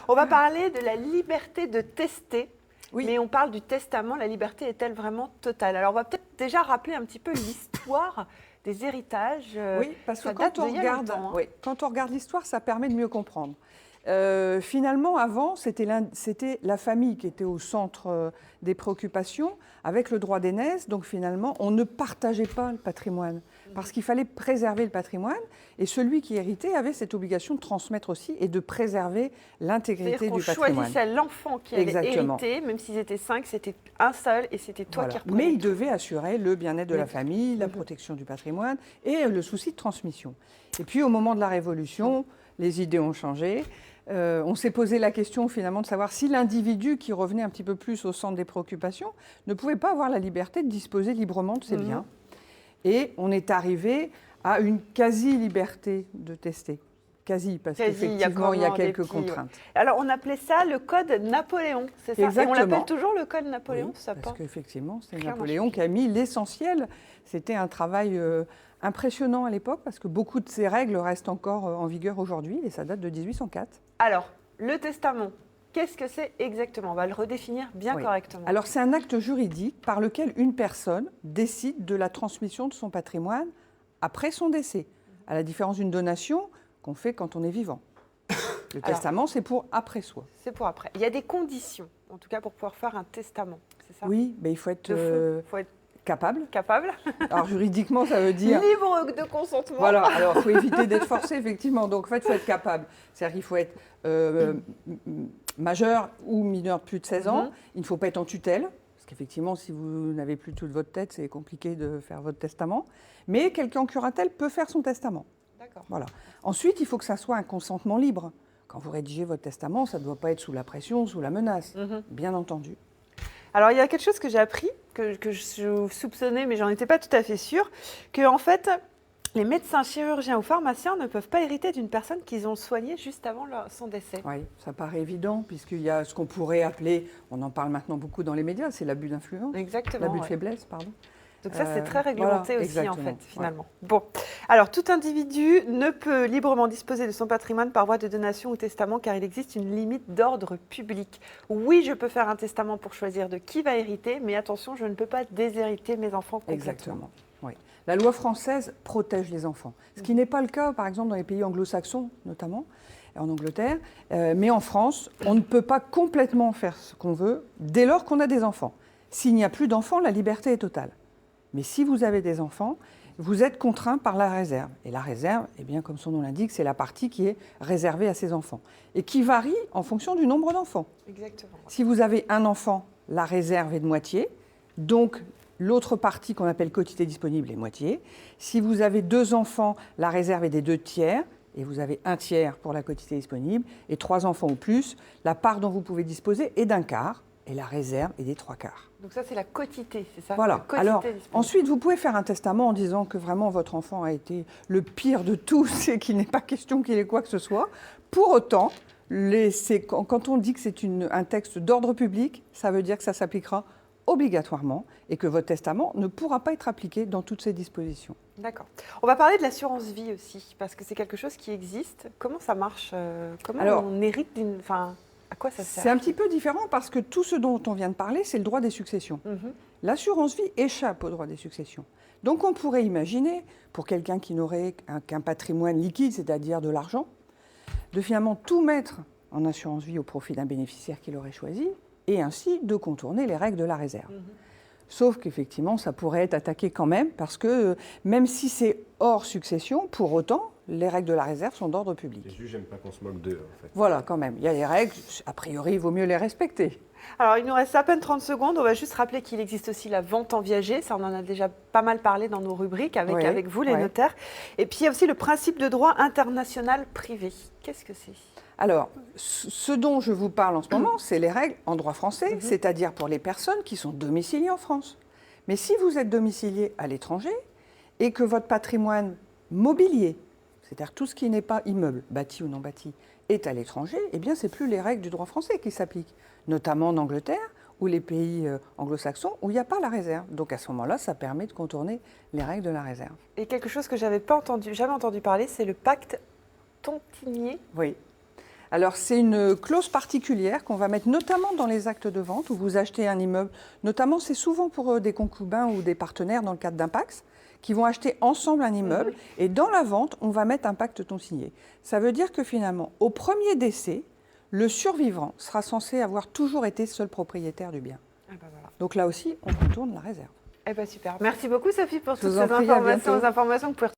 On va parler de la liberté de tester. Oui. Mais on parle du testament, la liberté est-elle vraiment totale? Alors on va peut-être déjà rappeler un petit peu l'histoire des héritages. Oui, parce que Ça date d'il y a longtemps, hein. quand on regarde l'histoire, ça permet de mieux comprendre. Finalement, avant, c'était la famille qui était au centre des préoccupations, avec le droit d'aînesse. Donc finalement, on ne partageait pas le patrimoine, parce qu'il fallait préserver le patrimoine. Et celui qui héritait avait cette obligation de transmettre aussi et de préserver l'intégrité du patrimoine. On choisissait l'enfant qui allait hériter, même s'ils étaient 5, c'était un seul et c'était toi qui reprenais. Mais il devait assurer le bien-être de la famille, la protection du patrimoine et le souci de transmission. Et puis au moment de la Révolution, les idées ont changé. On s'est posé la question finalement de savoir si l'individu qui revenait un petit peu plus au centre des préoccupations ne pouvait pas avoir la liberté de disposer librement de ses biens. Et on est arrivé à une quasi-liberté de tester. Quasi, parce qu'effectivement, il y a quelques contraintes. Alors, on appelait ça le Code Napoléon, c'est ça? Exactement. Et on l'appelle toujours le Code Napoléon, oui, parce qu'effectivement, c'est Napoléon qui a mis l'essentiel. C'était un travail impressionnant à l'époque, parce que beaucoup de ces règles restent encore en vigueur aujourd'hui, et ça date de 1804. Alors, le testament, qu'est-ce que c'est exactement? On va le redéfinir bien correctement. Alors, c'est un acte juridique par lequel une personne décide de la transmission de son patrimoine après son décès, à la différence d'une donation qu'on fait quand on est vivant. Le testament, c'est pour après soi. C'est pour après. Il y a des conditions, en tout cas, pour pouvoir faire un testament, c'est ça? Oui, mais il faut être capable. Capable. Alors, juridiquement, ça veut dire... Libre de consentement. Voilà, alors il faut éviter d'être forcé, effectivement. Donc, en fait, il faut être capable. C'est-à-dire qu'il faut être majeur ou mineur de plus de 16 ans. Il ne faut pas être en tutelle. Parce qu'effectivement, si vous n'avez plus toute votre tête, c'est compliqué de faire votre testament. Mais quelqu'un en curatelle peut faire son testament. D'accord. Voilà. Ensuite, il faut que ça soit un consentement libre. Quand vous rédigez votre testament, ça ne doit pas être sous la pression, sous la menace, bien entendu. Alors, il y a quelque chose que j'ai appris, que je soupçonnais, mais j'en étais pas tout à fait sûre, que en fait, les médecins, chirurgiens ou pharmaciens ne peuvent pas hériter d'une personne qu'ils ont soignée juste avant son décès. Oui, ça paraît évident, puisqu'il y a ce qu'on pourrait appeler, on en parle maintenant beaucoup dans les médias, c'est l'abus d'influence. Exactement. L'abus de faiblesse, pardon. Donc ça, c'est très réglementé aussi, exactement. en fait, finalement. Ouais. Bon, alors, tout individu ne peut librement disposer de son patrimoine par voie de donation ou testament, car il existe une limite d'ordre public. Oui, je peux faire un testament pour choisir de qui va hériter, mais attention, je ne peux pas déshériter mes enfants complètement. Exactement, oui. La loi française protège les enfants, ce qui n'est pas le cas, par exemple, dans les pays anglo-saxons, notamment, en Angleterre. Mais en France, on ne peut pas complètement faire ce qu'on veut dès lors qu'on a des enfants. S'il n'y a plus d'enfants, la liberté est totale. Mais si vous avez des enfants, vous êtes contraint par la réserve. Et la réserve, eh bien, comme son nom l'indique, c'est la partie qui est réservée à ces enfants. Et qui varie en fonction du nombre d'enfants. Exactement. Si vous avez un enfant, la réserve est de moitié. Donc, l'autre partie qu'on appelle quotité disponible est moitié. Si vous avez 2 enfants, la réserve est des 2/3. Et vous avez 1/3 pour la quotité disponible. Et 3 enfants ou plus, la part dont vous pouvez disposer est d'1/4. Et la réserve est des 3/4. Donc ça, c'est la quotité, c'est ça? Voilà. Alors, ensuite, vous pouvez faire un testament en disant que vraiment votre enfant a été le pire de tous et qu'il n'est pas question qu'il ait quoi que ce soit. Pour autant, quand on dit que c'est un texte d'ordre public, ça veut dire que ça s'appliquera obligatoirement et que votre testament ne pourra pas être appliqué dans toutes ces dispositions. D'accord. On va parler de l'assurance vie aussi, parce que c'est quelque chose qui existe. Comment ça marche? Comment on hérite d'une... Enfin, à quoi ça sert? C'est un petit peu différent parce que tout ce dont on vient de parler, c'est le droit des successions. L'assurance vie échappe au droit des successions. Donc on pourrait imaginer, pour quelqu'un qui n'aurait qu'un patrimoine liquide, c'est-à-dire de l'argent, de finalement tout mettre en assurance vie au profit d'un bénéficiaire qu'il aurait choisi, et ainsi de contourner les règles de la réserve. Sauf qu'effectivement, ça pourrait être attaqué quand même, parce que même si c'est hors succession, pour autant, les règles de la réserve sont d'ordre public. Les juges n'aiment pas qu'on se moque d'eux, en fait. Voilà, quand même. Il y a les règles, a priori, il vaut mieux les respecter. Alors, il nous reste à peine 30 secondes. On va juste rappeler qu'il existe aussi la vente en viager. Ça, on en a déjà pas mal parlé dans nos rubriques avec vous, les notaires. Et puis, il y a aussi le principe de droit international privé. Qu'est-ce que c'est? Alors, ce dont je vous parle en ce moment, c'est les règles en droit français, c'est-à-dire pour les personnes qui sont domiciliées en France. Mais si vous êtes domicilié à l'étranger et que votre patrimoine mobilier, c'est-à-dire tout ce qui n'est pas immeuble, bâti ou non bâti, est à l'étranger, eh bien, ce n'est plus les règles du droit français qui s'appliquent, notamment en Angleterre ou les pays anglo-saxons où il n'y a pas la réserve. Donc à ce moment-là, ça permet de contourner les règles de la réserve. Et quelque chose que je n'avais jamais entendu parler, c'est le pacte tontinier. Oui. Alors, c'est une clause particulière qu'on va mettre notamment dans les actes de vente où vous achetez un immeuble. Notamment, c'est souvent pour des concubins ou des partenaires dans le cadre d'un PACS qui vont acheter ensemble un immeuble. Et dans la vente, on va mettre un pacte non signé. Ça veut dire que finalement, au premier décès, le survivant sera censé avoir toujours été seul propriétaire du bien. Ah bah voilà. Donc là aussi, on contourne la réserve. Eh ben super. Merci beaucoup Sophie pour toutes Je vous en ces prie, à bientôt. informations que vous pouvez